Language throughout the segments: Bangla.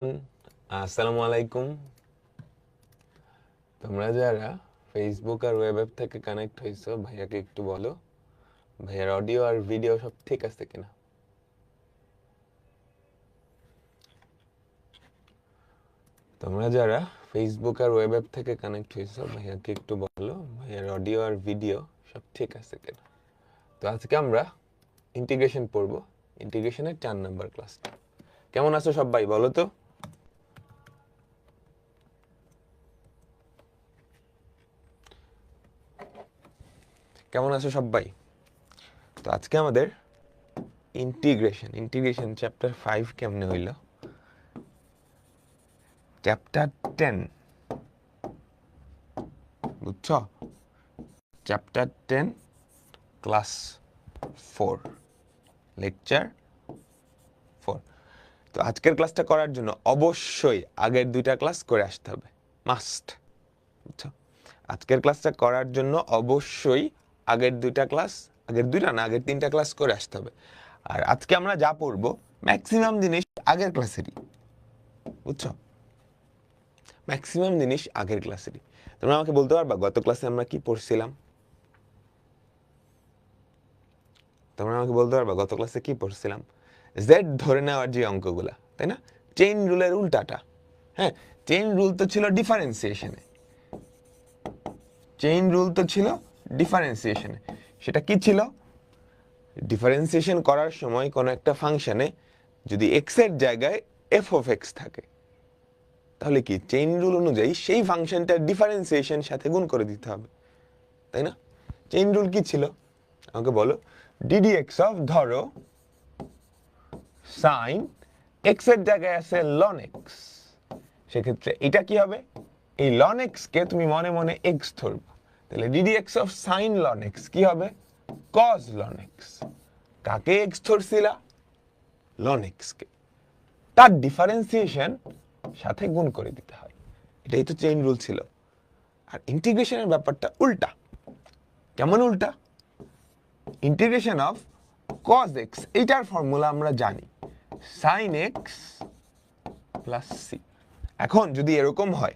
আসসালামু আলাইকুম। তোমরা যারা ফেসবুক আর ওয়েব অ্যাপ থেকে কানেক্ট হয়েছো, ভাইয়াকে একটু বলো ভাইয়ার অডিও আর ভিডিও সব ঠিক আছে কিনা। তোমরা যারা ফেসবুক আর ওয়েব অ্যাপ থেকে কানেক্ট হয়েছো, ভাইয়াকে একটু বলো ভাইয়ার অডিও আর ভিডিও সব ঠিক আছে কিনা। তো আজকে আমরা ইন্টিগ্রেশন পড়বো, ইন্টিগ্রেশনের 4 নাম্বার ক্লাসটা। কেমন আছো সবাই বলো তো? কেমন আছো সবাই? তো আজকে আমাদের ইন্টিগ্রেশন চ্যাপ্টার 5 কেমনে হইল, চ্যাপ্টার 10 বুঝছো, চ্যাপ্টার 10 ক্লাস 4 লেকচার 4। তো আজকের ক্লাসটা করার জন্য অবশ্যই আগের 2টা ক্লাস করে আসতে হবে, মাস্ট, বুঝছো। আজকের ক্লাসটা করার জন্য অবশ্যই আগের 2টা ক্লাস, আগের 2টা না আগের 3টা ক্লাস করে আসতে হবে। আর আজকে আমরা যা পড়বো ম্যাক্সিমাম জিনিস আগের ক্লাসেরই, বুঝছো, ম্যাক্সিমাম জিনিস আগের ক্লাসেরই। তোমরা আমাকে বলতে পারবা গত ক্লাসে আমরা কি পড়ছিলাম? তোমরা আমাকে বলতে পারবা গত ক্লাসে কি পড়ছিলাম? জেড ধরে নেওয়ার যে অঙ্কগুলা, তাই না? চেইন রুলের উল্টাটা। হ্যাঁ, চেইন রুল তো ছিল ডিফারেন্সিয়েশনে, চেইন রুল তো ছিল ডিফারেন্সিয়েশনে। সেটা কি ছিল? ডিফারেন্সিয়েশন করার সময় কোনো একটা ফাংশনে যদি এক্স এর জায়গায় এফ অফ এক্স থাকে, তাহলে কি চেইন রুল অনুযায়ী সেই ফাংশনটার ডিফারেন্সিয়েশন সাথে গুণ করে দিতে হবে, তাই না? চেইন রুল কি ছিল আমাকে বলো। ডিডি এক্স অফ, ধরো সাইন এক্স এর জায়গায় আছে লন এক্স, সেক্ষেত্রে এটা কি হবে? এই লন এক্স কে তুমি মনে মনে এক্স ধরবা, তাহলে d d x of sine ln x কি হবে? Cos ln x. কাকে এক্স ধরছিলা? লন এক্স কে। তার ডিফারেন্সিয়েশন সাথে গুণ করে দিতে হয়, এটাই তো চেইন রুল ছিল। আর ইন্টিগ্রেশনের ব্যাপারটা উল্টা। কেমন উল্টা? ইন্টিগ্রেশন অফ কজ এক্স, এইটার ফর্মুলা আমরা জানি, সাইন এক্স প্লাস সি। এখন যদি এরকম হয়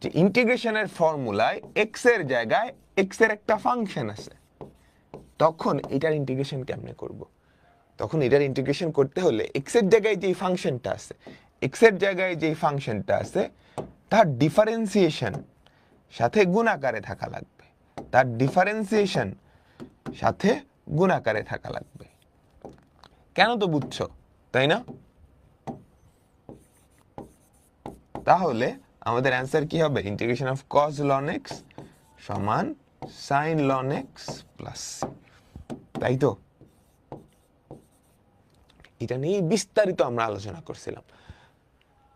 যে ইন্টিগ্রেশনের ফর্মুলায় এক্স এর জায়গায় এক্স এর একটা ফাংশন আছে, তখন এটার ইন্টিগ্রেশন কেমনে করব? তখন এটার ইন্টিগ্রেশন করতে হলে এক্স এর জায়গায় যে ফাংশনটা আছে, এক্স এর জায়গায় যে ফাংশনটা আছে তার ডিফারেন্সিয়েশন সাথে গুণাকারে থাকা লাগবে, তার ডিফারেন্সিয়েশন সাথে গুণাকারে থাকা লাগবে। কেন তো বুঝছো, তাই না? তাহলে আমাদের অ্যান্সার কি হবে? Integration of cos ln x সমান সাইন লন এক্স প্লাস, তাই তো? এটা নিয়ে বিস্তারিত আমরা আলোচনা করছিলাম।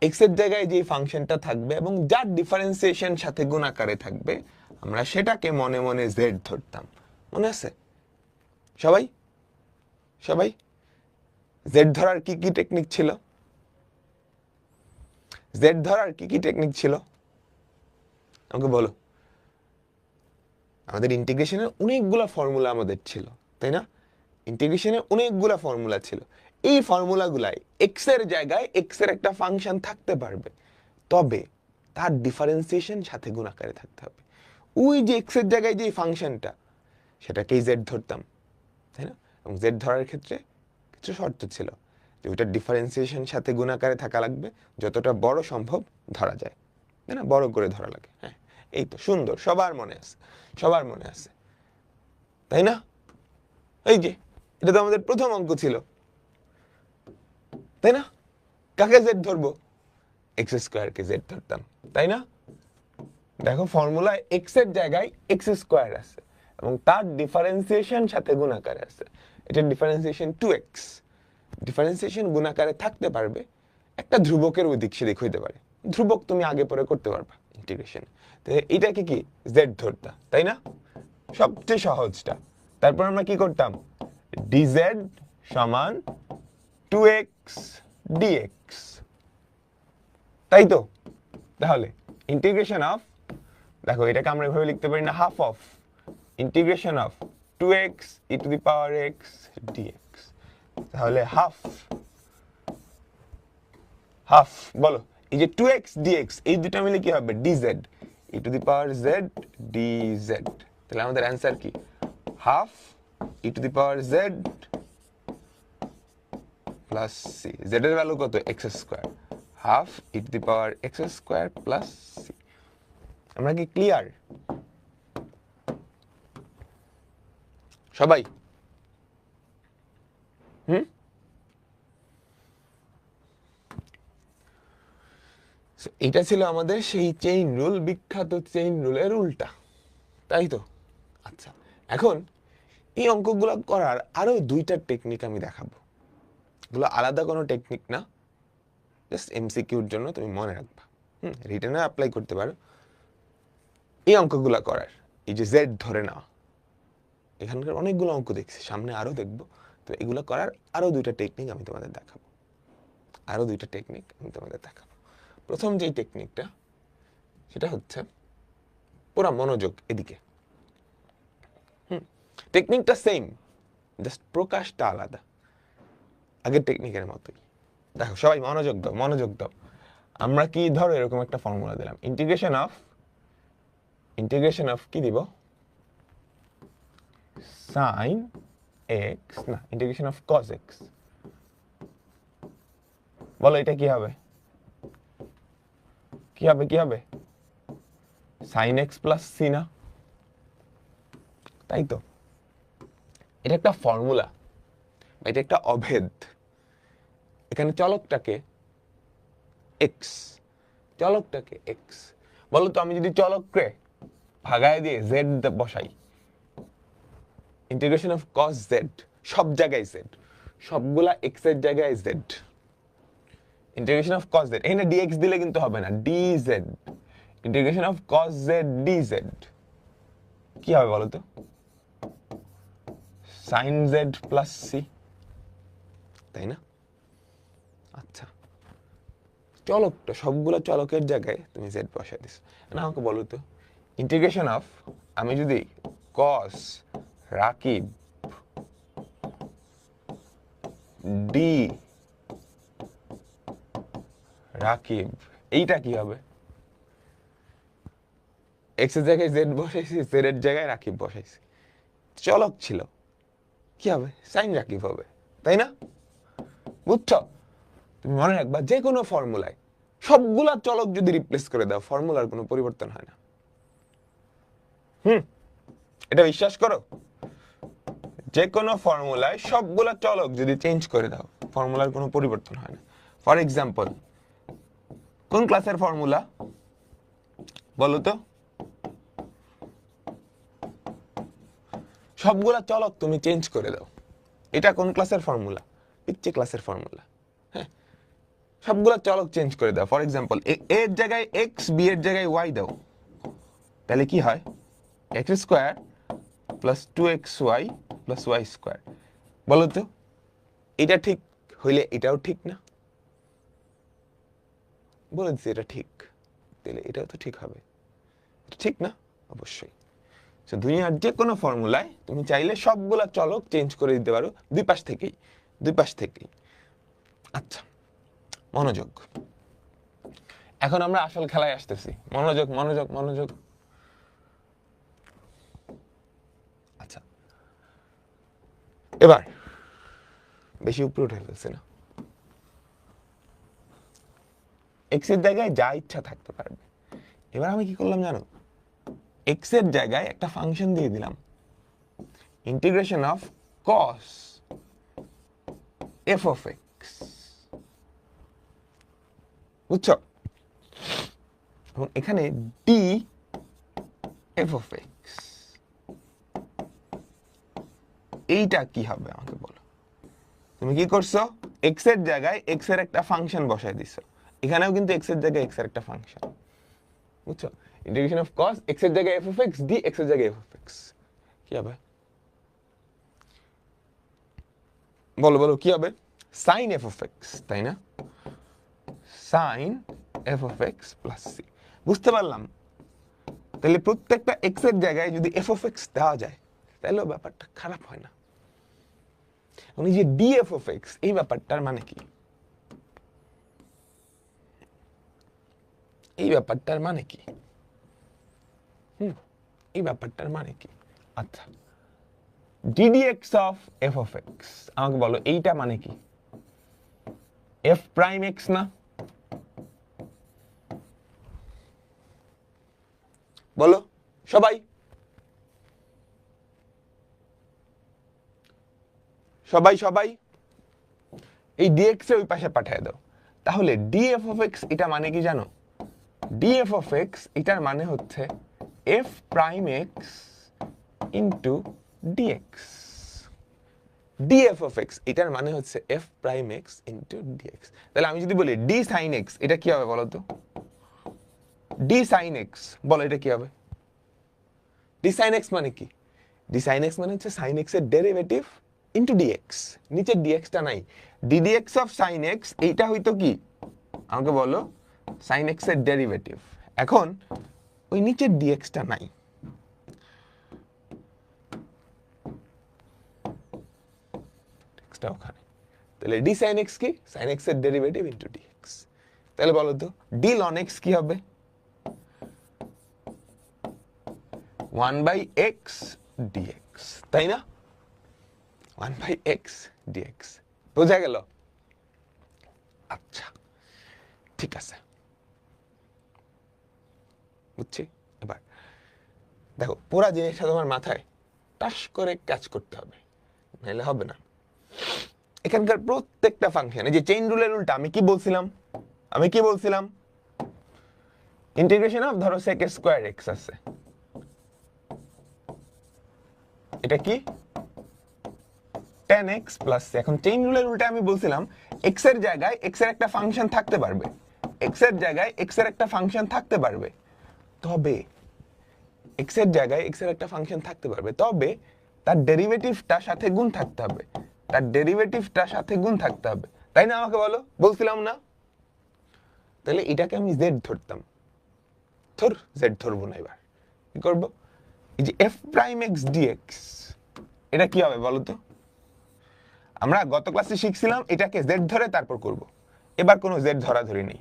এক্স এর জায়গায় যে ফাংশনটা থাকবে এবং যার ডিফারেন্সিয়েশন সাথে গুণাকারে থাকবে, আমরা সেটাকে মনে মনে জেড ধরতাম, মনে আছে সবাই? সবাই জেড ধরার কি কি টেকনিক ছিল? জেড ধরার কি কি টেকনিক ছিল আমাকে বলো। আমাদের ইন্টিগ্রেশনের অনেকগুলা ফর্মুলা আমাদের ছিল, তাই না? ইন্টিগ্রেশনের অনেকগুলা ফর্মুলা ছিল। এই ফর্মুলাগুলাই এক্স এর জায়গায় এক্স এর একটা ফাংশন থাকতে পারবে, তবে তার ডিফারেন্সিয়েশন সাথে গুণাকারে থাকতে হবে। ওই যে এক্স এর জায়গায় যে ফাংশনটা, সেটাকেই জেড ধরতাম, তাই না? এবং জেড ধরার ক্ষেত্রে কিছু শর্ত ছিল, যে ওইটার ডিফারেন্সিয়েশন সাথে গুণাকারে থাকা লাগবে, যতটা বড় সম্ভব ধরা যায়, তাই না? বড় করে ধরা লাগে। হ্যাঁ, এই তো সুন্দর, সবার মনে আছে, সবার মনে আছে, তাই না? এই যে এটা তো আমাদের প্রথম অঙ্ক ছিল, তাই না? কাকে জেড ধরবো? এক্স স্কোয়ার কে জেড ধরতাম, তাই না? দেখো ফর্মুলায় এক্স এর জায়গায় এক্স স্কোয়ার আছে এবং তার ডিফারেন্সিয়েশন সাথে গুণাকারে আছে, এটার ডিফারেন্সিয়েশন 2x। ডিফারেন্সিয়েশন গুণাকারে থাকতে পারবে, একটা ধ্রুবকের ওদিক সেদিক হইতে পারে, ধ্রুবক তুমি আগে পরে করতে পারবা ইন্টিগ্রেশন। তো এটাকে কি জেড ধরতা, তাই না? সবচেয়ে সহজটা। তারপর আমরা কি করতাম? ডিজেড সমান 2x dx, তাই তো? তাহলে ইন্টিগ্রেশন অফ, দেখো এটাকে আমরা এভাবে লিখতে পারি না, half of integration of 2x e to the power x dx, তাহলে হাফ হাফ বলো এই যে 2x dx এই দুটো মিলে কি হবে dz e to the power z dz তাহলে আমাদের অ্যানসার কি half e to the power z plus c z এর ভ্যালু কত x square half e to the power x square plus c আমরা কি ক্লিয়ার সবাই এটা ছিল আমাদের সেই চেইন রুল বিখ্যাত চেইন রুলের উল্টা তাই তো আচ্ছা এখন এই অঙ্কগুলো করার আরো দুইটা টেকনিক আমি দেখাবো এগুলো আলাদা কোনো টেকনিক না জাস্ট এমসিকিউর জন্য তুমি মনে রাখবা রিটেনে অ্যাপ্লাই করতে পারো এই অঙ্কগুলো করার এই যে জেড ধরে নাও এখানকার অনেকগুলো অঙ্ক দেখছি সামনে আরো দেখবো তো এগুলো করার আরো দুইটা টেকনিক আমি তোমাদের দেখাবো প্রথম যে টেকনিকটা সেটা হচ্ছে পুরো মনোযোগ এদিকে টেকনিকটা সেম জাস্ট প্রকাশটা আলাদা আগের টেকনিকের মতোই দেখো সবাই মনোযোগ দাও আমরা কি ধরো এরকম একটা ফর্মুলা দিলাম ইন্টিগ্রেশন অফ কি দিব sin x না ইন্টিগ্রেশন অফ cos x বলো এটা কি হবে sin x প্লাস c না তাই তো এটা একটা ফর্মুলা এটা একটা অভেদ এখানে চলকটাকে x বলো তো আমি যদি চলককে ভাগায় দিয়ে z বসাই ইন্টিগ্রেশন অফ cos z সব জায়গায় z সবগুলা x এর জায়গায় z integration of cos z এখানে dx দিলে কিন্তু হবে না dz integration of cos z dz কি হবে বলো তো sin z প্লাস c তাই না আচ্ছা চলকটা সবগুলা চলকের জায়গায় তুমি z বসাই দিছো না আমাকে বলো তো ইন্টিগ্রেশন অফ আমি যদি cos রাকিব d রাকিব এইটা কি হবে x এর জায়গায় z বসাইছি z এর জায়গায় রাকিব বসাইছি চলক ছিল কি হবে sin রাকিব হবে তাই না বুঝছো তুমি মনে রাখবা যে কোনো ফর্মুলায় সবগুলা চলক যদি রিপ্লেস করে দাও ফর্মুলার কোনো পরিবর্তন হয় না এটা বিশ্বাস করো যে কোনো ফর্মুলায় সবগুলা চলক যদি চেঞ্জ করে দাও ফর্মুলার কোনো পরিবর্তন হয় না ফর এক্সাম্পল কোন ক্লাসের ফর্মুলা বলো তো সবগুলা চলক তুমি চেঞ্জ করে দাও এটা কোন ক্লাসের ফর্মুলা পিচ্ছে ক্লাসের ফর্মুলা হ্যাঁ সবগুলা চলক চেঞ্জ করে দাও ফর এক্সাম্পল এর জায়গায় x b এর জায়গায় y দাও তাহলে কি হয় x square plus 2xy plus y square বলো তো এটা ঠিক হইলে এটাও ঠিক না বলে দিচ্ছি এটা ঠিক তাহলে এটাও তো ঠিক হবে ঠিক না অবশ্যই দুনিয়ার যে কোনো ফর্মুলায় তুমি চাইলে সবগুলা চলক চেঞ্জ করে দিতে পারো দুই পাশ থেকেই আচ্ছা মনোযোগ এখন আমরা আসল খেলায় আসতেছি মনোযোগ আচ্ছা এবার বেশি উপরে উঠে ফেলছে না x এর জায়গায় যা ইচ্ছা থাকতে পারবে এবার আমি কি করলাম জানো x এর জায়গায় একটা ফাংশন দিয়ে দিলাম integration of cos f of x বুঝছো এবং এখানে d f of x এইটা কি হবে আমাকে বলো তুমি কি করছো x এর জায়গায় x এর একটা ফাংশন বসাই দিছো এখানেও কিন্তু x এর জায়গায় x এর একটা ফাংশন বুঝছো ইন্টিগ্রেশন অফ cos x এর জায়গায় f of x d x এর জায়গায় f of x কি হবে বলো কি হবে sin f of x তাই না sin f of x plus c বুঝতে পারলাম তাহলে প্রত্যেকটা x এর জায়গায় যদি f of x দেওয়া যায় তাহলে ব্যাপারটা খারাপ হয় না এই যে df of x এই ব্যাপারটার মানে কি এই ব্যাপারটার মানে কি? এই ব্যাপারটার মানে কি? আচ্ছা, ddx of f of x, আমাকে বলো এইটা মানে কি? f প্রাইম x না? বলো সবাই, সবাই সবাই এই dx এ ওই পাশে পাঠিয়ে দাও। তাহলে df of x এটা মানে কি জানো? df of x এটার মানে হচ্ছে f prime x into dx। df of x এটার মানে হচ্ছে f prime x into dx। তাহলে আমি যদি বলি d sin x, এটা কি হবে বলো তো? d sin x, বলো এটা কি হবে? d sin x মানে কি? d sin x মানে হচ্ছে sin x এর ডেরিভেটিভ ইন্টু dx। নিচের dx টা নাই। ddx অফ sin x এইটা হইতো কি? আমাকে বলো sin x এর ডেরিভেটিভ। এখন ওই নিচের dx টা নাই, ওখানে। তাহলে d sin x কি? sin x এর ডেরিভেটিভ ইন্টু dx। তাহলে বলো তো d ln x কি হবে? 1/x dx, তাই না? 1/x dx বোঝা গেল? আচ্ছা ঠিক আছে, বুঝছি। এবার দেখো পুরা জিনিসটা তোমার মাথায় টাস করে ক্যাচ করতে হবে, নাহলে হবে না। এখানকার প্রত্যেকটা ফাংশন, এই যে চেইন রুলের উল্টা আমি কি বলছিলাম? ইন্টিগ্রেশন অফ ধরো sec স্কয়ার x আছে, এটা কি? tan x plus c। এখন চেইন রুলের উল্টা আমি বলছিলাম x এর জায়গায় x এর একটা ফাংশন থাকতে পারবে, x এর জায়গায় x এর একটা ফাংশন থাকতে পারবে, তবে x এর জায়গায় x এর একটা ফাংশন থাকতে পারবে, তবে তার ডেরিভেটিভটা সাথে গুণ থাকতে হবে, তার ডেরিভেটিভটা সাথে গুণ থাকতে হবে, তাই না? আমাকে বলো, বলছিলাম না? তাহলে এটাকে আমি z ধরতাম, ধর z ধরবো না। এবার কি করব? এই যে f প্রাইম x dx, এটা কি হবে বলো তো? আমরা গত ক্লাসে শিখছিলাম এটাকে z ধরে তারপর করব, এবার কোনো z ধরা ধরি নেই।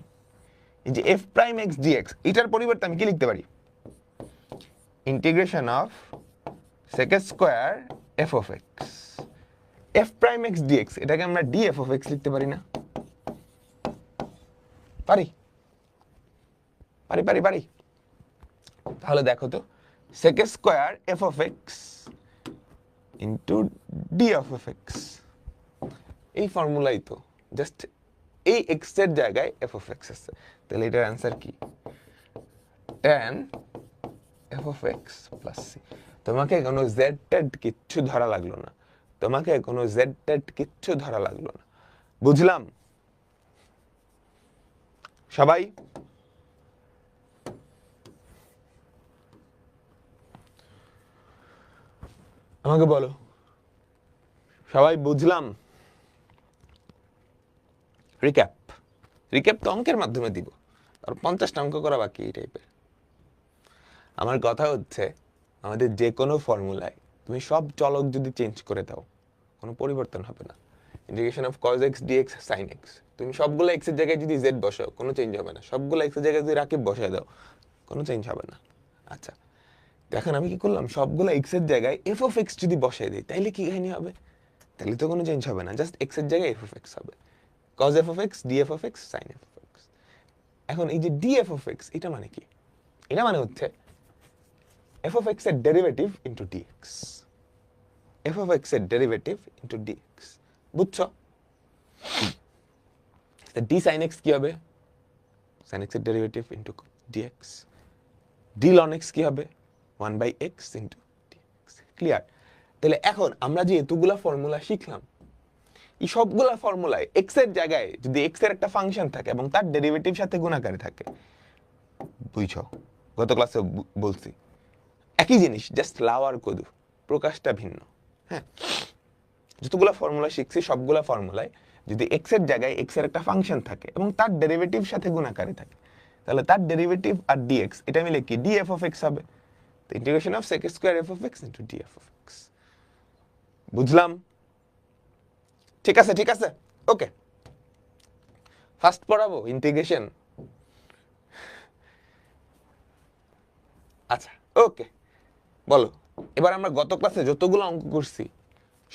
এই যে f প্রাইম x dx, এটার পরিবর্তে আমি কি লিখতে পারি? Integration of sec square f of x, f prime x dx, এটাকে আমরা df of x লিখতে পারি না? পারি পারি পারি পারি। তাহলে দেখো তো sec square f of x into df of x, এই ফর্মুলাই তো, জাস্ট এই x এর জায়গায় f of x আছে। তাহলে এটার অ্যান্সার কি? tan f of x plus c। তোমাকে কোনো z টেড কিচ্ছু ধরা লাগলো না, তোমাকে কোনো z টেড কিচ্ছু ধরা লাগলো না, বুঝলাম? সবাই আমাকে বলো, সবাই বুঝলাম? রিক্যাপ তো অঙ্কের মাধ্যমে দিব, আর 50টা অঙ্ক করা বাকি এই টাইপের। আমার কথা হচ্ছে আমাদের যে কোনো ফর্মুলায় তুমি সব চলক যদি চেঞ্জ করে দাও কোনো পরিবর্তন হবে না। Integration of cos x dx sin x, তুমি সবগুলো x এর জায়গায় যদি z বসাও কোনো চেঞ্জ হবে না, সবগুলো x এর জায়গায় যদি রাকিব বসায় দাও কোনো চেঞ্জ হবে না। আচ্ছা দেখেন আমি কি করলাম, সবগুলো x এর জায়গায় f of x যদি বসায় দিই তাইলে কি কাহিনী হবে? তাহলে তো কোনো চেঞ্জ হবে না, জাস্ট x এর জায়গায় f of x হবে, cos f of x df of x sin f of x। এখন এই যে df of x এটা মানে কি? এটা মানে হচ্ছে f of x এর derivative into dx, f of x এর ডেরিভেটিভ ইন্টু dx, বুঝছো? d sin x কি হবে? sin x এর derivative into dx। d ln x কি হবে? 1/x into dx। ক্লিয়ার? তাহলে এখন আমরা যে এতগুলা ফর্মুলা শিখলাম, এই সবগুলা ফর্মুলায় x এর জায়গায় যদি x এর একটা ফাংশন থাকে এবং তার ডেরিভেটিভ সাথে গুণাকারে থাকে, বুঝছো? গত ক্লাসে বলছি একই জিনিস, জাস্ট লাউ আর কদু, প্রকাশটা ভিন্ন। হ্যাঁ, যতগুলো ফর্মুলা শিখছি সবগুলা ফর্মুলায় যদি x এর জায়গায় x এর একটা ফাংশন থাকে এবং তার ডেরিভেটিভ সাথে গুণাকারে থাকে, তাহলে তার ডেরিভেটিভ আর dx এটা মিলে কি df of x হবে। তো integration of sec square f of x into df of x, বুঝলাম? ঠিক আছে ঠিক আছে, ওকে। ফার্স্ট পড়াবো ইন্টিগ্রেশন, আচ্ছা ওকে, বলো এবার আমরা গত ক্লাসে যতগুলো অঙ্ক করছি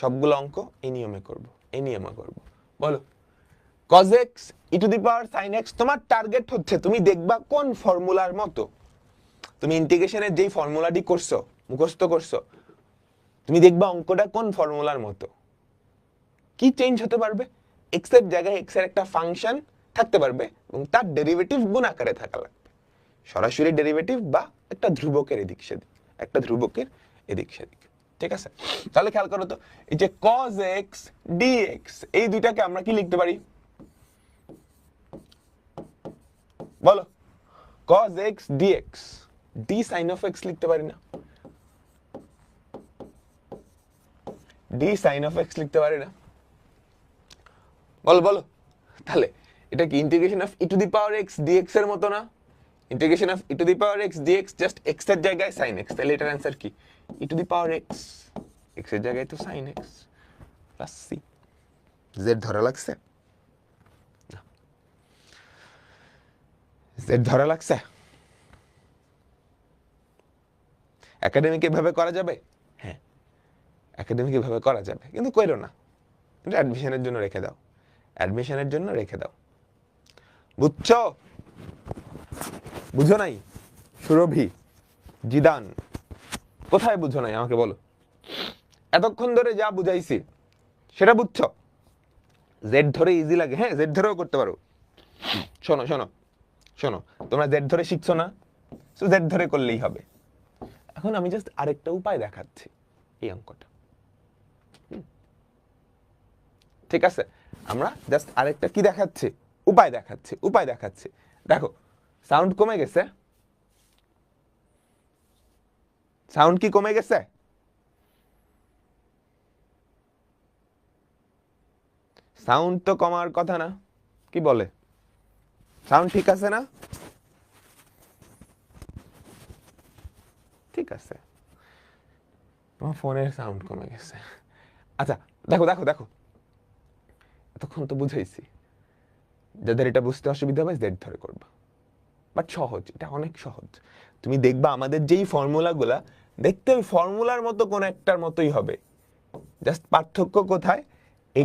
সবগুলো অঙ্ক এই নিয়মে করব, এই নিয়মে করব। বলো cos x e to the power sin x, তোমার টার্গেট হচ্ছে তুমি দেখবা কোন ফর্মুলার মতো, তুমি ইন্টিগ্রেশনের যেই ফর্মুলাটি করছো মুখস্থ করছো, তুমি দেখবা অঙ্কটা কোন ফর্মুলার মতো। কি চেঞ্জ হতে পারবে? x এর জায়গায় x এর একটা ফাংশন থাকতে পারবে এবং তার ডেরিভেটিভ গুণ আকারে থাকা লাগবে, সরাসরি ডেরিভেটিভ বা একটা ধ্রুবকের এদিক সেদিক, একটা ধ্রুবকের এদিক সেদিক। ঠিক আছে, তাহলে খেয়াল করো তো, এই যে cos x dx এই দুইটাকে আমরা কি লিখতে পারি? বলো cos x dx d sin of x লিখতে পারি না? d sin of x লিখতে পারি না? বলো বলো, তাহলে এটা কি integration of e to the power x dx এর মতো না? Integration of e to the power x dx just x এর জায়গায় sin x, তাহলে এটার অ্যান্সার কি? e to the power x, x এর জায়গায় তো sin x plus c। z ধরা লাগছে? না, z ধরা লাগছে? একাডেমিক এভাবে করা যাবে? হ্যাঁ একাডেমিক এভাবে করা যাবে, কিন্তু কইরো না, এটা অ্যাডমিশনের জন্য রেখে দাও, অ্যাডমিশনের জন্য রেখে দাও। বুঝছো? বুঝো নাই? সুরভি, জিদান, কোথায় বুঝো নাই আমাকে বলো? এতক্ষণ ধরে যা বুঝাইছি সেটা বুঝছো? জেড ধরে ইজি লাগে, হ্যাঁ জেড ধরেও করতে পারো। শোনো শোনো শোনো, তোমরা জেড ধরে শিখছো না, তো জেড ধরে করলেই হবে। এখন আমি জাস্ট আরেকটা উপায় দেখাচ্ছি এই অঙ্কটা, ঠিক আছে? আমরা জাস্ট আরেকটা কি দেখাচ্ছি? উপায় দেখাচ্ছি, উপায় দেখাচ্ছি। দেখো সাউন্ড কমে গেছে, সাউন্ড কি কমে গেছে? সাউন্ড তো কমার কথা না, কি বলে? সাউন্ড ঠিক আছে না? ঠিক আছে, তোমার ফোনের সাউন্ড কমে গেছে। আচ্ছা দেখো দেখো দেখো, এতক্ষণ তো বুঝাইছি, যাদের এটা বুঝতে অসুবিধা হবে জেড ধরে করবা, বাট সহজ, এটা অনেক সহজ। তুমি দেখবা আমাদের যেই ফর্মুলাগুলা দেখতে ওই ফর্মুলার মতো কোন একটার মতোই হবে, জাস্ট পার্থক্য কোথায়?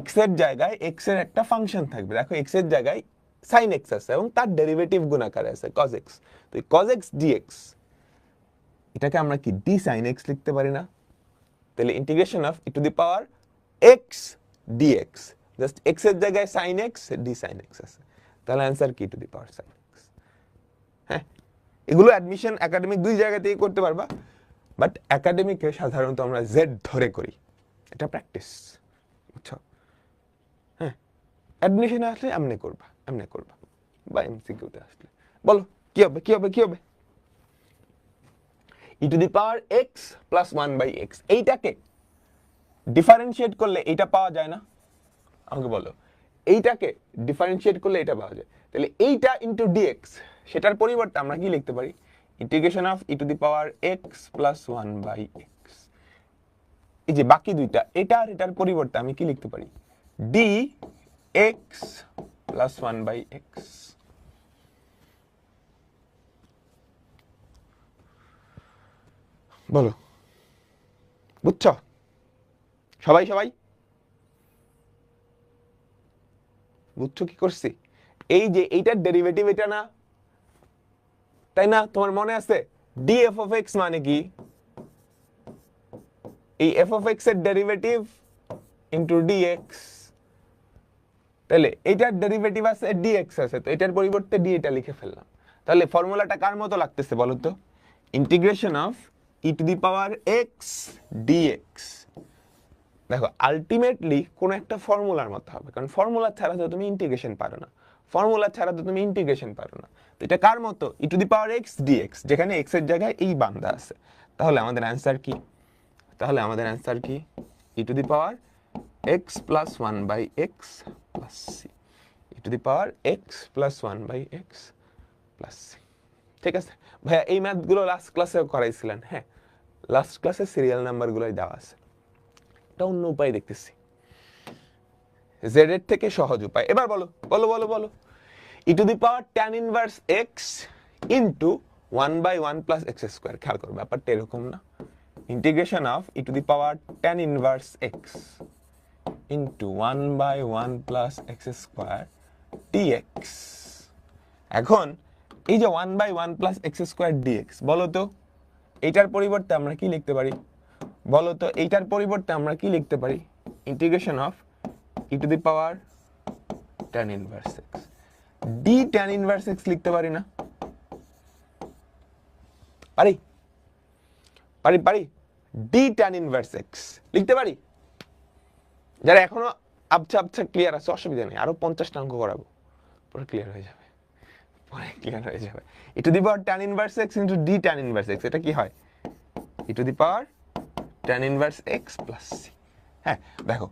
x এর জায়গায় x এর একটা ফাংশন থাকবে, দেখো x এর জায়গায় sin x আছে এবং তার ডেরিভেটিভ গুণ আকারে আছে cos x, তো এই cos x dx এটাকে আমরা কি d sin x লিখতে পারি না? তাহলে integration of e to the power x dx, just x এর জায়গায় sin x d sin x আছে, তাহলে অ্যানসার কি? e to the power sin x। হ্যাঁ এগুলো অ্যাডমিশন একাডেমিক দুই জায়গাতেই করতে পারবা, বাট একাডেমিকে সাধারণত আমরা জেড ধরে করি, এটা প্র্যাকটিস, বুঝছো? হ্যাঁ অ্যাডমিশনে আসলে এমনি করবা, এমনি করবা, বা এমসিকিউতে আসলে। বলো কি হবে, কি হবে, কি হবে? e to the power x plus 1/x, এইটাকে ডিফারেন্সিয়েট করলে এইটা পাওয়া যায় না? আমাকে বলো, এইটাকে ডিফারেন্সিয়েট করলে এটা পাওয়া যায়, তাহলে এইটা ইনটু dx, সেটার পরিবর্তে আমরা কি লিখতে পারি? Integration of e to the power x plus 1/x। এই যে বাকি দুইটা, এটা আর এটার পরিবর্তে আমি কি লিখতে পারি? dx plus 1/x। বলো বুঝছো সবাই? সবাই বুঝছো কি করছি? এই যে এইটার ডেরিভেটিভ এটা না, তাই না? তোমার মনে আছে df of x মানে কি? এই f of x এর ডেরিভেটিভ ইনটু dx, তাহলে এইটার ডেরিভেটিভ আছে dx আছে, তো এটার পরিবর্তে d এটা লিখে ফেললাম। তাহলে ফর্মুলাটা কার মতো লাগতেছে বলো তো? Integration of e to the power x dx। দেখো আলটিমেটলি কোন একটা ফর্মুলার মতো হবে, কারণ ফর্মুলা ছাড়া তো তুমি ইন্টিগ্রেশন পারো না, ফর্মুলা ছাড়া তো তুমি ইন্টিগ্রেশন পারো না। তো এটা কার মতো? e to the power x dx, যেখানে x এর জায়গায় এই বান্দা আছে। তাহলে আমাদের অ্যানসার কি? তাহলে আমাদের অ্যানসার কি? e to the power x plus 1/x plus c, e to the power x plus 1/x plus c। ঠিক আছে ভাইয়া, এই ম্যাথগুলো লাস্ট ক্লাসেও করাইছিলেন, হ্যাঁ লাস্ট ক্লাসে সিরিয়াল নাম্বারগুলোই দেওয়া আছে, এটা অন্য উপায় দেখতেছি, জেড এর থেকে সহজ উপায়। এবার বলো বলো বলো বলো, e to the power tan inverse x into 1/1 plus x square. খেয়াল করো ব্যাপারটা এরকম না, integration of e to the power tan inverse x into 1/1 plus x square dx. এখন এই যে 1/1 প্লাস এক্স স্কোয়ার ডিএক্স, বলো তো এইটার পরিবর্তে আমরা কি লিখতে পারি? বলো তো এইটার পরিবর্তে আমরা কি লিখতে পারি? Integration of e to the power tan inverse x D tan inverse x লিখতে পারি না? পারি পারি পারি ডি tan ইনভার্স এক্স লিখতে পারি? যারা এখনো আবছা আবছা ক্লিয়ার আছে অসুবিধা নেই, আরো 50টা অঙ্ক করাবো, পরে ক্লিয়ার হয়ে যাবে, পরে ক্লিয়ার হয়ে যাবে। E to the power tan inverse x into d tan inverse x, এটা কি হয়? E to the power tan inverse x plus C. হ্যাঁ দেখো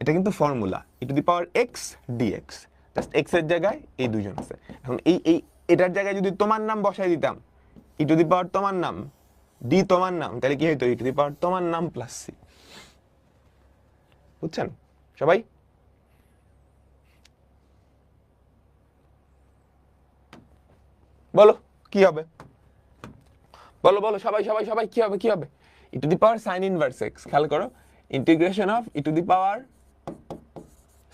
এটা কিন্তু formula, e to the power x dx, just x এর জায়গায় এই দুজন আছে। এখন এই এটার জায়গায় যদি তোমার নাম বসাই দিতাম, ই টু দি পাওয়ার তোমার নাম ডি তোমার নাম, তাহলে কি হইতো? ই টু দি পাওয়ার তোমার নাম প্লাস সি। বুঝছেন সবাই? বলো কি হবে? বলো বলো সবাই সবাই সবাই কি হবে? কি হবে? E to the power sine inverse x, খেয়াল করো, integration of e to the power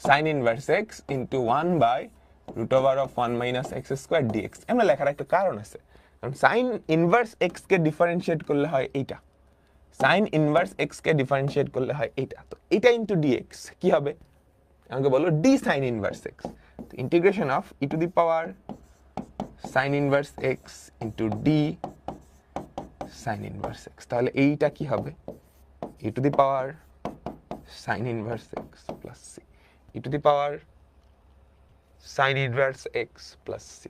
sine inverse x into 1/√1 minus x square dx. এমন লেখার একটা কারণ আছে, কারণ সাইন ইনভার্স এক্স কে ডিফারেন্সিয়েট করলে হয় এইটা, সাইন ইনভার্স এক্স কে ডিফারেন্সিয়েট করলে হয় এইটা, তো এটা ইন্টু ডিএক্স কি হবে? আমাকে বলো ডি সাইন ইনভার্স এক্স। তো integration of e to the power sine inverse x into d sine inverse x, তাহলে এইটা কি হবে? E to the power sine inverse x plus C, e to the power sine inverse x plus C.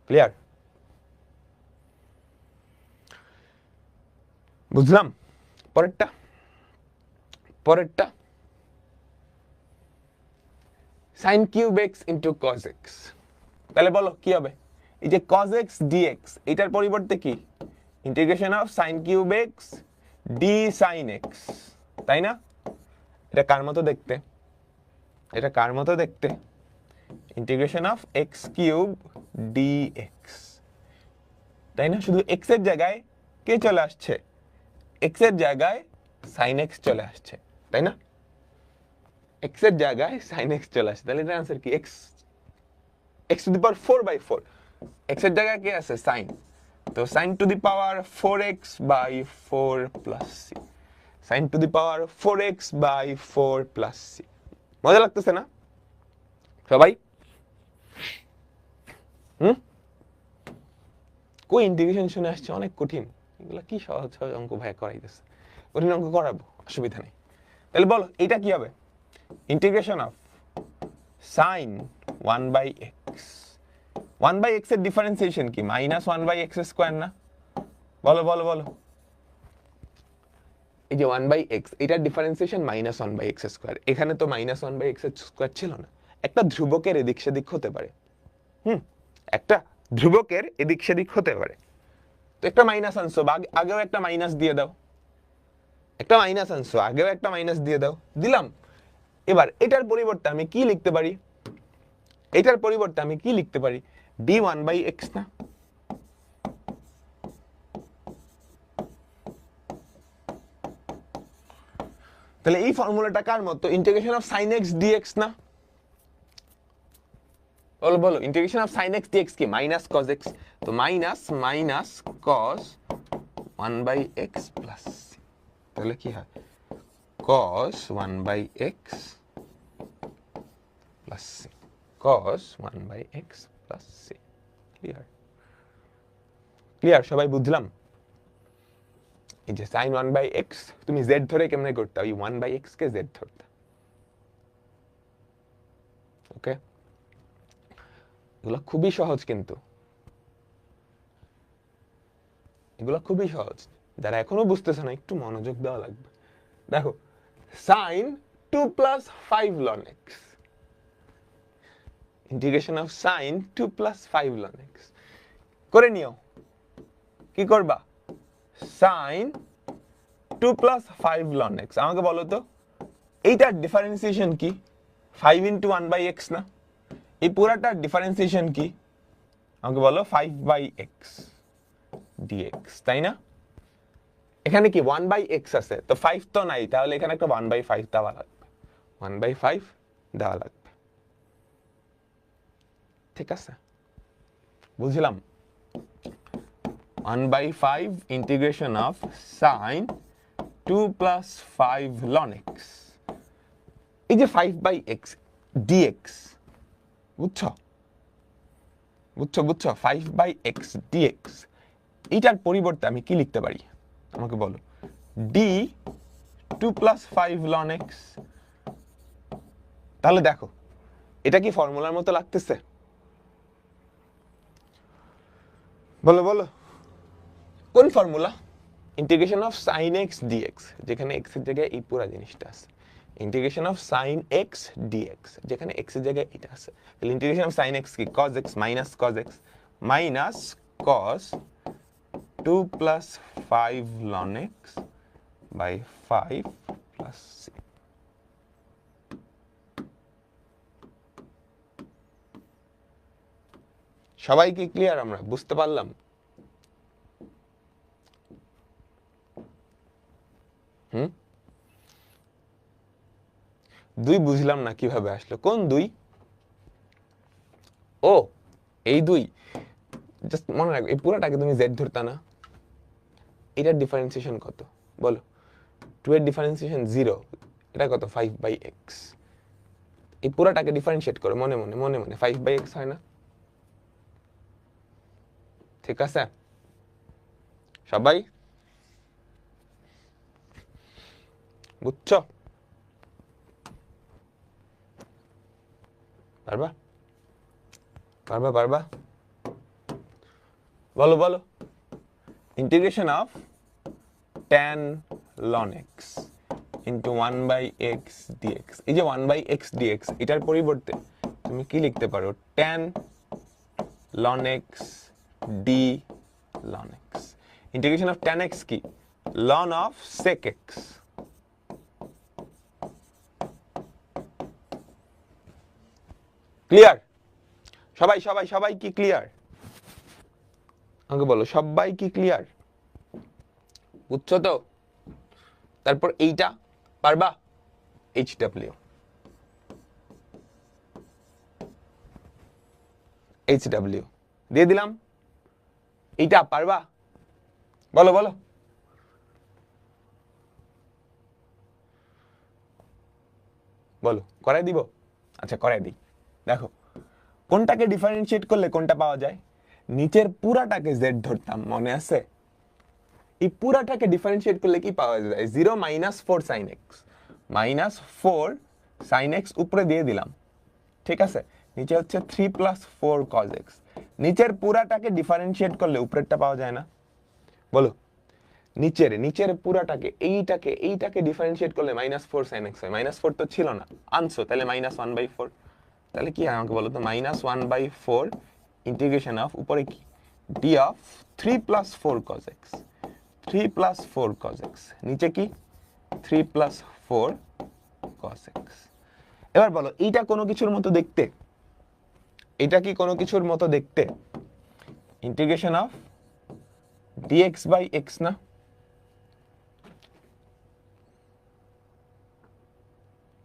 Clear? বুঝলাম? পরেরটা পরেরটা sine cube x into cos x, তাহলে বলো কি হবে? এই যে cos x dx এটার পরিবর্তে কি? Integration of sin cube x d sin x, তাই না? এটা কার মতো দেখতে? এটা কার মতো দেখতে? Integration of x cube dx, তাই না? শুধু x এর জায়গায় কে চলে আসছে? x এর জায়গায় sin x চলে আসছে, তাই না? x এর জায়গায় sin x চলে আসছে, তাহলে এটার आंसर কি? x two the power 4/4, x এর জায়গায় কি আছে? sin, তো sin two the power 4x/4 plus c, sin two the power 4x/4 plus c। মজা লাগতেছে না সবাই? কই ইন্টিগ্রেশন শুনে আসছে অনেক কঠিন, এগুলা কি সহজ সহজ অঙ্ক ভাই করাইতেছে, কঠিন অঙ্ক করাবো, অসুবিধা নেই। তাহলে বলো এটা কি হবে? Integration of sin 1/x, 1/x এর ডিফারেন্সিয়েশন কি? মাইনাস 1/x স্কোয়ার না? বলো বলো বলো, এই যে 1/x এটার ডিফারেন্সিয়েশন মাইনাস 1/x স্কোয়ার, এখানে তো মাইনাস 1/x স্কোয়ার ছিল না, একটা ধ্রুবকের এদিক সেদিক হতে পারে, একটা ধ্রুবকের এদিক সেদিক হতে পারে, তো একটা মাইনাস আনছো, আগেও একটা মাইনাস দিয়ে দাও, একটা মাইনাস আনছো আগেও একটা মাইনাস দিয়ে দাও, দিলাম। এবার এটার পরিবর্তে আমি কি লিখতে পারি? এটার পরিবর্তে আমি কি লিখতে পারি? d1/x না? তাহলে এই ফর্মুলাটা কার মতো? Integration of sin x dx না? বলো বলো, integration of sin x dx কি? মাইনাস cos x, তো minus cos 1/x plus c, তাহলে কি হয়? cos 1/x plus c, cos 1/x plus c। Clear? Clear সবাই? বুঝলাম? এই যে sin 1/x তুমি z ধরে কেমনে করতে? ওই 1/x কে z ধরতে। ওকে, এগুলো খুবই সহজ, কিন্তু এগুলো খুবই সহজ, যারা এখনো বুঝতেছে না একটু মনোযোগ দেওয়া লাগবে। দেখো sin 2 plus 5 ln x, integration of sin 2 plus 5 ln x করে নিও। কি করবা? sin 2 plus 5 ln x, আমাকে বলো তো এইটার ডিফারেন্সিয়েশন কি? 5 into 1/x না? এই পুরাটার ডিফারেন্সিয়েশন কি? আমাকে বলো 5/x, dx, তাই না? এখানে কি 1/x আছে, তো 5 তো নাই, তাহলে এখানে একটা 1/5 দেওয়া লাগবে, 1/5 দেওয়া লাগবে। ঠিক আছে, বুঝলাম? 1/5 integration of sin 2 plus 5 ln x, এই যে 5/x dx, বুঝছো? বুঝছো বুঝছো 5/x dx, এইটার পরিবর্তে আমি কি লিখতে পারি আমাকে বলো? d 2 plus 5 ln x। তাহলে দেখো এটা কি ফর্মুলার মতো লাগতেছে? বলো বলো, কোন formula? Integration of sin x dx, যেখানে x এর জায়গায় এই পুরো জিনিসটা আছে, integration of sin x dx, যেখানে x এর জায়গায় এটা আছে। তাহলে ইন্টিগ্রেশন অফ sin x কি? cos x minus cos x minus cos 2 plus 5 ln x by 5 plus c। সবাই কি ক্লিয়ার? আমরা বুঝতে পারলাম? দুই বুঝলাম না কিভাবে আসলো, কোন দুই? ও এই দুই, জাস্ট মনে রাখবে এই পুরোটাকে তুমি z ধরতা না, এটার ডিফারেন্সিয়েশন কত বলো? 2 এর ডিফারেন্সিয়েশন 0, এটা কত? 5/x। এই পুরোটাকে ডিফারেন্সিয়েট করো মনে মনে মনে মনে, 5/x হয় না? ঠিক আছে সবাই, বুঝছো? পারবা পারবা পারবা? বলো বলো। Integration of tan ln x into 1/x dx, এই যে 1/x dx, এটার পরিবর্তে তুমি কি লিখতে পারো? tan ln x d ln x। Integration of tan x কি? ln of sec x। Clear? সবাই সবাই সবাই কি ক্লিয়ার? আমাকে বলো সবাই কি ক্লিয়ার? বুঝছো তো? তারপর এইটা পারবা? HW, HW দিয়ে দিলাম। এইটা পারবা? বলো বলো। বলো করাই দিব? আচ্ছা করাই দিই। দেখো কোনটাকে ডিফারেন্সিয়েট করলে কোনটা পাওয়া যায়? নিচের পুরাটাকে z ধরতাম, মনে আছে? এই পুরাটাকে ডিফারেন্সিয়েট করলে কি পাওয়া যায়? 0 minus 4 sin x, minus 4 sin x উপরে দিয়ে দিলাম, ঠিক আছে? নিচে হচ্ছে 3 plus 4 cos x। নিচের পুরাটাকে ডিফারেন্সিয়েট করলে উপরেরটা পাওয়া যায় না? বলো নিচের পুরাটাকে এইটাকে ডিফারেন্সিয়েট করলে -4 sin x হয়। -4 তো ছিল না, আনছো, তাহলে -1/4। তাহলে কি হয় আমাকে বলো তো? -1/4 ইন্টিগ্রেশন অফ উপরে কি d of 3 plus 4 cos x, 3 plus 4 cos x, নিচে কি 3 plus 4 cos x। এবার বলো এইটা কোনো কিছুর মতো দেখতে? এটা কি কোনো কিছুর মতো দেখতে? Integration of dx by x না?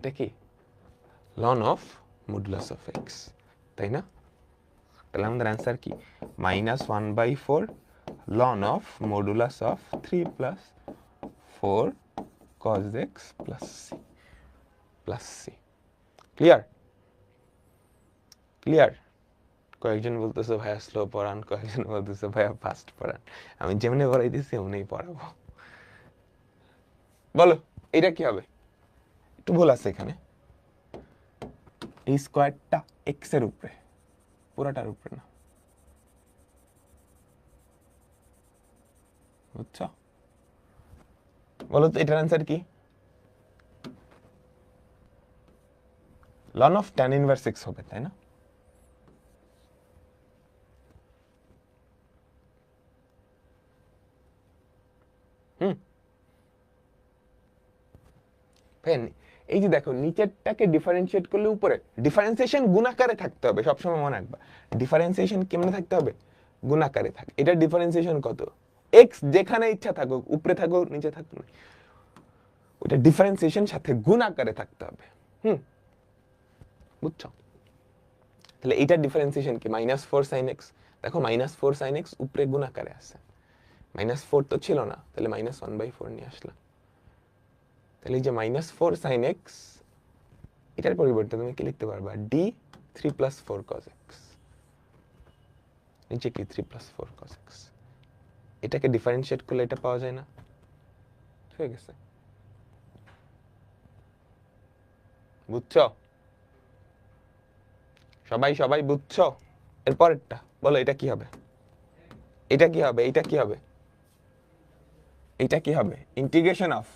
দেখি ln of modulus of x, তাই না? তাহলে আমাদের অ্যান্সার কি? -1/4 ln of modulus of 3 plus 4 cos x plus c। Clear? Clear? কয়েকজন বলতেছে ভাইয়া স্লো পড়ান, কয়েকজন বলতেছে ভাইয়া ফাস্ট পড়ান। আমি যেমনি পড়াইতেছি এমনি পড়াবো। বলো এটা কি হবে? একটু ভুল আছে এখানে, এই স্কোয়ারটা x এর উপরে, পুরাটার উপরে না, বুঝছো? বলো তো এটার অ্যান্সার কি? ln of tan inverse x হবে, তাই না? ফেন এই যে দেখো নিচেরটাকে ডিফারেন্সিয়েট করলে উপরে, ডিফারেন্সিয়েশন গুণাকারে থাকতে হবে সবসময়, মনে রাখবা। ডিফারেন্সিয়েশন কেমনে থাকতে হবে? গুণাকারে থাকে। এটা ডিফারেন্সিয়েশন কত? x যেখানে ইচ্ছা থাকুক, উপরে থাকুক নিচে থাকুক, ওটা ডিফারেন্সিয়েশন সাথে গুণাকারে থাকতে হবে। বুঝছো? তাহলে এটা ডিফারেন্সিয়েশন কি? -4 sin x। দেখো -4 sin x উপরে গুণাকারে আছে, -4 তো ছিল না, তাহলে -1/4 নিয়ে আসলাম। তাহলে এই যে -4 sin x, এটার পরিবর্তে তুমি কি লিখতে পারবা? d 3 + 4 cos x। নিচে কি 3 + 4 cos x। এটাকে ডিফারেন্সিয়েট করলে এটা পাওয়া যায় না? ঠিক আছে, বুঝছো? সবাই সবাই বুঝছো? এরপরেরটা বলো, এটা কি হবে? এটা কি হবে? এটা কি হবে? এটা কি হবে? Integration of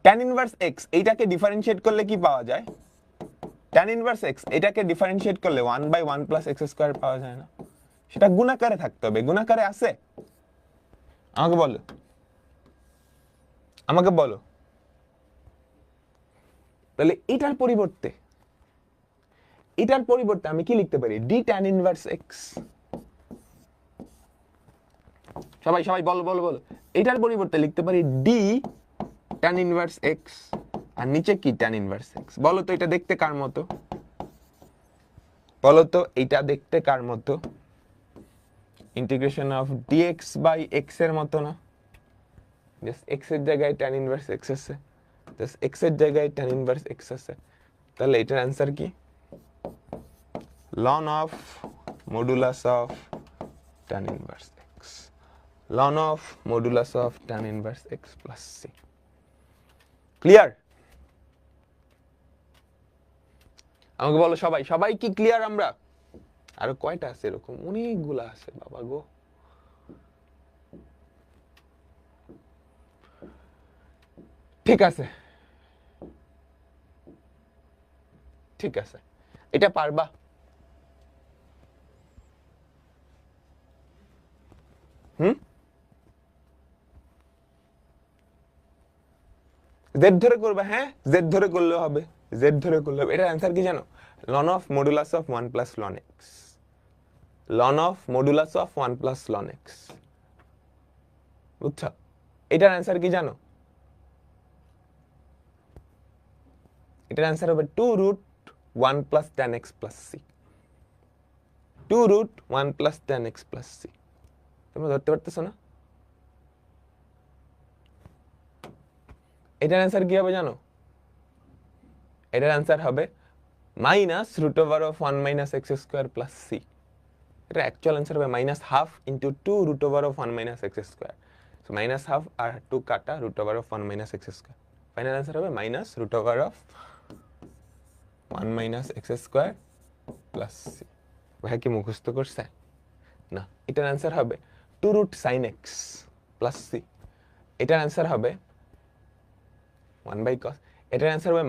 tan inverse x, এইটাকে ডিফারেন্সিয়েট করলে কি পাওয়া যায়? tan ইনভার্স x এটাকে ডিফারেন্সিয়েট করলে 1/1 + x² পাওয়া যায় না? সেটা গুণাকারে থাকতে হবে। গুণাকারে আছে? আমাকে বলো, আমাকে বলো। তাহলে এটার পরিবর্তে আমি কি লিখতে পারি? d tan inverse x। সবাই সবাই বলো বলো বলো। এটার পরিবর্তে লিখতে পারি d tan ইনভার্স x, আর নিচে কি tan ইনভার্স x। বলো তো এটা দেখতে কার মতো? বলো তো এটা দেখতে কার মতো? Integration of dx by x এর মতো না? জাস্ট x এর জায়গায় tan ইনভার্স x আছে, জাস্ট x এর জায়গায় tan ইনভার্স x আছে। তাহলে এটার অ্যান্সার কি? ln of modulus of tan inverse x, ln of modulus of tan inverse x plus c। Clear? আমাকে বলো সবাই, সবাই কি ক্লিয়ার? আমরা আরো কয়টা আছে এরকম? অনেকগুলা আছে বাবা গো। ঠিক আছে, ঠিক আছে, এটা পারবা? জেড ধরে করবে? হ্যাঁ, জেড ধরে করলেও হবে, জেড ধরে করলে হবে। এটার অ্যান্সার কি জানো? ln of modulus of 1 plus ln x, ln of modulus of 1 plus ln x। বুঝছো? এটার অ্যান্সার কি জানো? এটার অ্যান্সার হবে 2√1 plus tan x plus c, 2√1 plus tan x plus c। তোমরা ধরতে পারতেছো না? এটার অ্যান্সার কি হবে জানো? এটার অ্যান্সার হবে -√1 - x² plus c। এটা অ্যাকচুয়াল অ্যান্সার হবে -12 × 2√1 - x²। সো -12 আর 2 কাটা √1 - x²। ফাইনাল অ্যান্সার হবে -√1 - x² plus c। ভাই কি মুখস্থ করছে? না, এটার অ্যান্সার হবে 2√sin x plus c। এটার অ্যান্সার হবে 1/cos। এটার অ্যান্সার হবে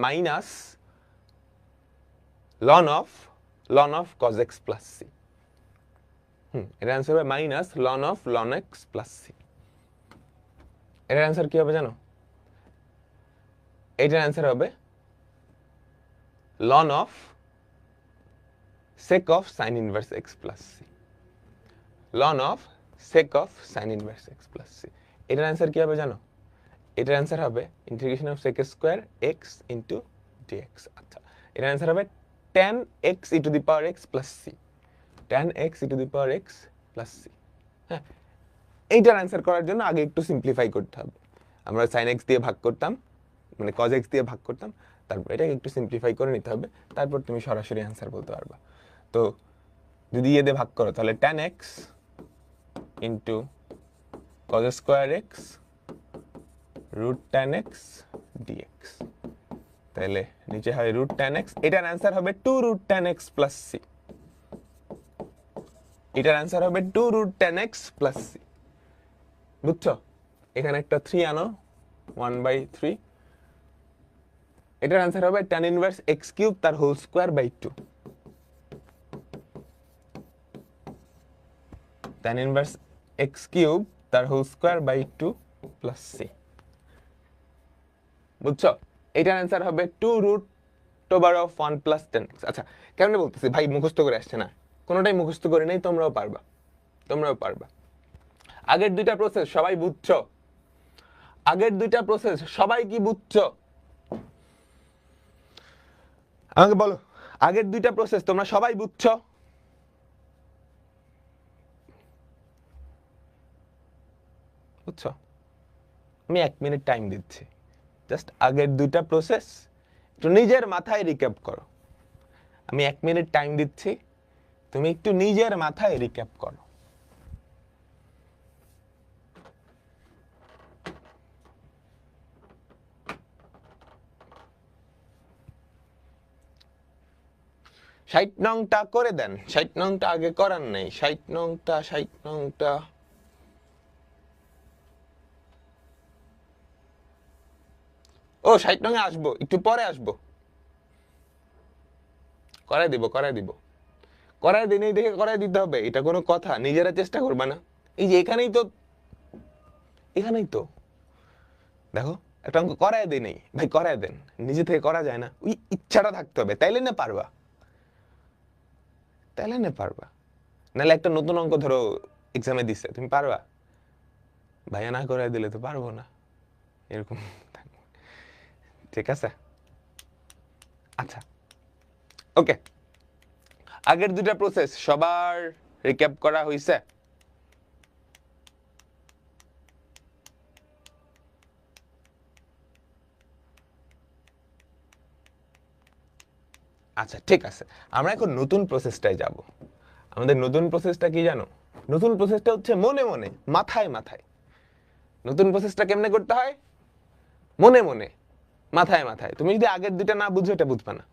-ln of cos x plus c। এটার অ্যান্সার হবে -ln x plus c। এটার অ্যান্সার কি হবে জানো? এটার অ্যান্সার হবে ln of sec of sin inverse x plus c, ln of sec of sin inverse x plus c। এটার অ্যান্সার কি হবে জানো? এটার অ্যান্সার হবে integration of sec square x into dx। আচ্ছা, এটার অ্যান্সার হবে tan x e to the power x plus c, tan x e to the power x plus c। হ্যাঁ, এইটার অ্যান্সার করার জন্য আগে একটু সিম্পলিফাই করতে হবে। আমরা sin x দিয়ে ভাগ করতাম, মানে cos x দিয়ে ভাগ করতাম, তারপর এটাকে একটু সিম্পলিফাই করে নিতে হবে, তারপর তুমি সরাসরি অ্যান্সার বলতে পারবা। তো যদি এ দিয়ে ভাগ করো তাহলে tan x into cos square x √tan x dx। তাহলে নিচে হয় √tan x, এটার অ্যান্সার হবে 2√tan x plus c। এটার অ্যান্সার হবে 2√tan x plus c। বুঝছো? এখানে একটা 3 আনো, 1/3। এটার অ্যান্সার হবে tan ইনভার্স x³ তার whole square by 2, tan inverse x³ তার whole square by 2 plus c। বুঝছো? এটার অ্যান্সার হবে 2√1 plus tan x। আচ্ছা, কেমনে বলতেছি ভাই? মুখস্থ করে আসছে না, কোনোটাই মুখস্থ করে নেই, তোমরাও পারবা। তোমরাও পারবা। আগের দুইটা প্রসেস সবাই বুঝছো? আগের দুইটা প্রসেস সবাই কি বুঝছো? আমাকে বলো, আগের দুইটা প্রসেস তোমরা সবাই বুঝছো? বুঝছো? আমি 1 মিনিট টাইম দিচ্ছি, জাস্ট আগের দুইটা প্রসেস একটু নিজের মাথায় রিক্যাপ করো। আমি 1 মিনিট টাইম দিচ্ছি, তুমি একটু নিজের মাথায় রিক্যাপ করো। ষাট নংটা করে দেন, 60 নংটা আগে করার নেই, 60 নংটা ও 60 নং আসবো, একটু পরে আসবো, করাই দিব করাই দিনেই দেখে করাই দিতে হবে, এটা কোনো কথা? নিজেরা চেষ্টা করবা না? এই যে এখানেই তো দেখো একটা অঙ্ক করাই দিই নেই ভাই, করাই দেন, নিজে থেকে করা যায় না? ওই ইচ্ছাটা থাকতে হবে, তাইলে না পারবা, নাহলে একটা নতুন অঙ্ক ধরো এক্সামে দিচ্ছে, তুমি পারবা? ভাইয়া না করাই দিলে তো পারবো না, এরকম। ঠিক আছে, আচ্ছা ওকে, আগের দুটা প্রসেস সবার রিক্যাপ করা হয়েছে? আচ্ছা ঠিক আছে, আমরা এখন নতুন প্রসেসটায় যাব। আমাদের নতুন প্রসেসটা কি জানো? নতুন প্রসেসটা হচ্ছে মনে মনে, মাথায় মাথায়। নতুন প্রসেসটা কেমনে করতে হয়? মনে মনে, মাথায় মাথায়। তুমি যদি আগের দুটা না বুঝো, এটা বুঝবা না।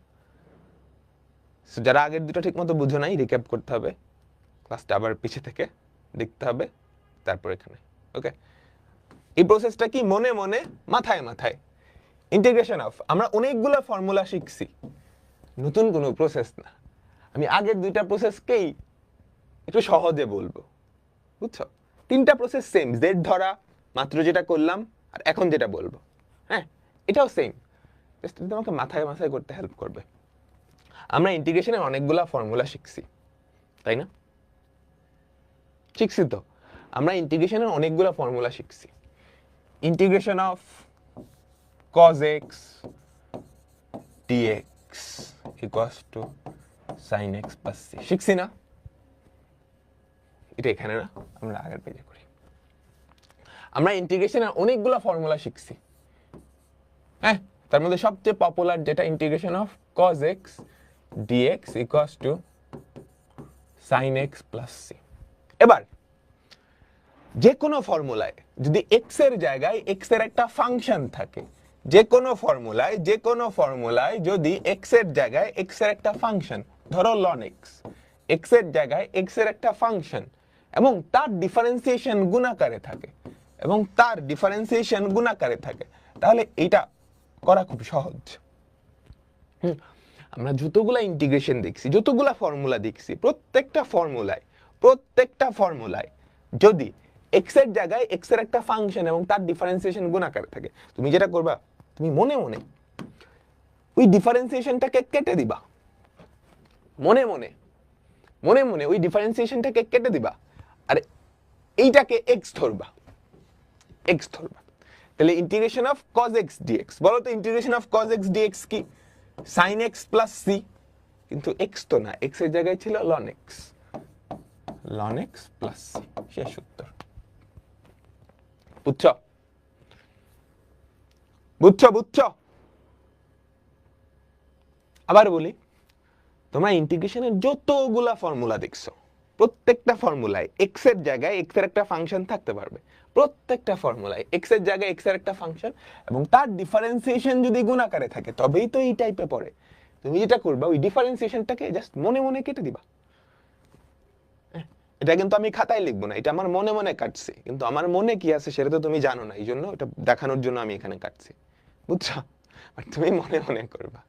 যারা আগের দুটো ঠিক মতো বুঝো নাই, রিক্যাপ করতে হবে, ক্লাসটা আবার পিছে থেকে দেখতে হবে, তারপর এখানে। ওকে, এই প্রসেসটা কি? মনে মনে, মাথায় মাথায়। ইন্টিগ্রেশন অফ, আমরা অনেকগুলো ফর্মুলা শিখছি, নতুন কোনো প্রসেস না। আমি আগের দুইটা প্রসেসকেই একটু সহজে বলবো, বুঝছো? তিনটা প্রসেস সেম, জেড ধরা, মাত্র যেটা করলাম, আর এখন যেটা বলবো, হ্যাঁ এটাও সেম, জাস্ট তোমাকে মাথায় মাথায় করতে হেল্প করবে। আমরা ইন্টিগ্রেশনের অনেকগুলা ফর্মুলা শিখছি, তাই না? শিখছি তো, আমরা ইন্টিগ্রেশনের অনেকগুলা ফর্মুলা শিখছি। Integration of cos x dx equals to sin x plus c, শিখছি না? এটা এখানে না, আমরা আগের পেজে করি। আমরা ইন্টিগ্রেশনের অনেকগুলা ফর্মুলা শিখছি, হ্যাঁ, তার মধ্যে সবচেয়ে পপুলার যেটা integration of cos x dx equals to sin x plus c। এবার যে কোনো ফর্মুলায় যদি x এর জায়গায় x এর একটা ফাংশন থাকে, যে কোনো ফর্মুলায় যদি x এর জায়গায় x এর একটা ফাংশন, ধরো ln x, x এর জায়গায় x এর একটা ফাংশন এবং তার ডিফারেন্সিয়েশন গুণাকারে থাকে, তাহলে এটা করা খুব সহজ। আমরা যতগুলা ইন্টিগ্রেশন দেখছি, যতগুলা ফর্মুলা দেখছি, প্রত্যেকটা ফর্মুলায় যদি x এর জায়গায় x এর একটা ফাংশন এবং তার ডিফারেন্সিয়েশন গুণাকারে থাকে, তুমি যেটা করবা, তুমি মনে মনে ওই ডিফারেন্সিয়েশনটাকে কেটে দিবা, মনে মনে ওই ডিফারেন্সিয়েশনটাকে কেটে দিবা, আর এইটাকে x ধরবা। তাহলে integration of cos x dx, বলো তো integration of cos x dx কি? sin x plus c, কিন্তু x তো না, x এর জায়গায় ছিল ln x plus c, শেষ উত্তর। বুঝছো? আবার বলি, তোমরা ইন্টিগ্রেশনের যতগুলা ফর্মুলা দেখছো, প্রত্যেকটা ফর্মুলায় x এর জায়গায় x এর একটা ফাংশন থাকতে পারবে, প্রত্যেকটা ফর্মুলায় x এর জায়গায় x এর একটা ফাংশন এবং তার ডিফারেন্সিয়েশন যদি গুণাকারে থাকে, তবেই তো এই টাইপে পড়ে। তুমি যেটা করবা, ওই ডিফারেন্সিয়েশনটাকে জাস্ট মনে মনে কেটে দিবা। এটা কিন্তু আমি খাতায় লিখবো না, এটা আমার মনে মনে কাটছি, কিন্তু আমার মনে কি আছে সেটা তো তুমি জানো না, এই জন্য এটা দেখানোর জন্য আমি এখানে কাটছি, বুঝছো? বাট তুমি মনে মনে করবা।